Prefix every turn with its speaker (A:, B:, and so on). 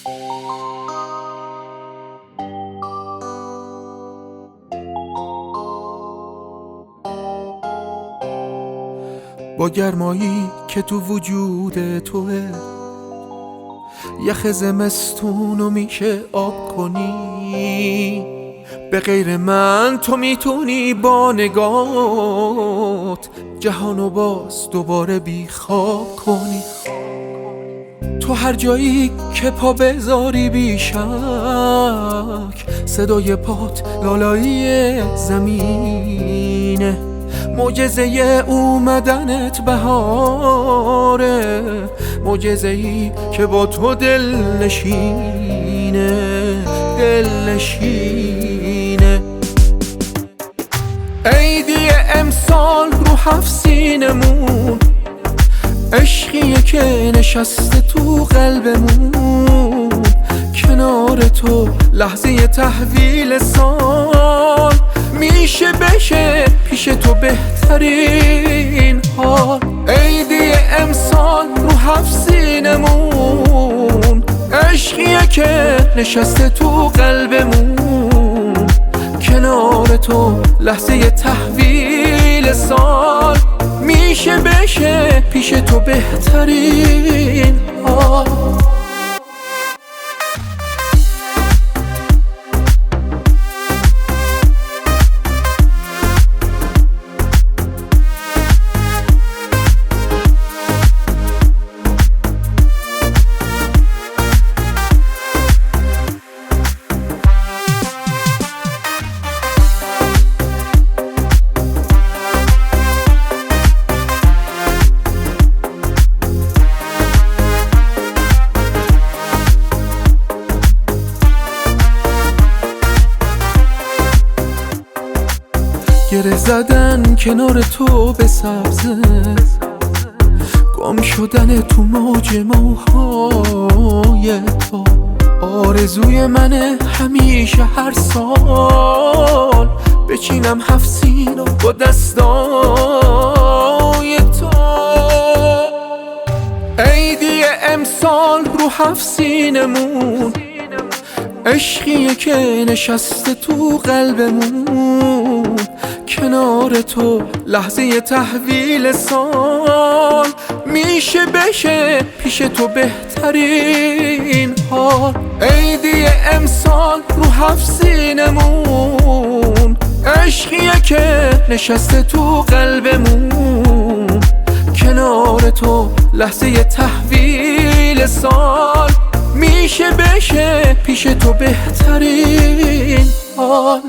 A: با گرمایی که تو وجود توه، یخ زمستونو میشه آب کنی. به غیر من تو میتونی با نگات جهانو باز دوباره بیخواب کنی. تو هر جایی که پا بذاری بیشک، صدای پات لالایی زمینه. معجزه اومدنت بهاره، معجزه‌ای که با تو دل نشینه، دل نشینه. عیدیه امسال رو 7 سینمون، عشقیه که نشسته تو قلبمون. کنار تو لحظه تحویل سال، میشه بشه پیش تو بهترین حال. عیدیه امسال رو 7 سینمون، عشقیه که نشسته تو قلبمون. کنار تو لحظه تحویل سال، میشه بشه پیش تو بهترین حال. گره زدن کنار تو به سبزه، گم شدن تو موج موهای تو. آرزوی منه همیشه هر سال بچینم 7 سینو با دستای تو. عیدیه امسال رو 7 سینمون، عشقیه که نشسته تو قلبمون. کنار تو لحظه تحویل سال، میشه بشه پیش تو بهترین حال. عیدیه امسال رو 7 سینمون، عشقیه که نشسته تو قلبمون. کنار تو لحظه تحویل سال، میشه بشه پیش تو بهترین حال.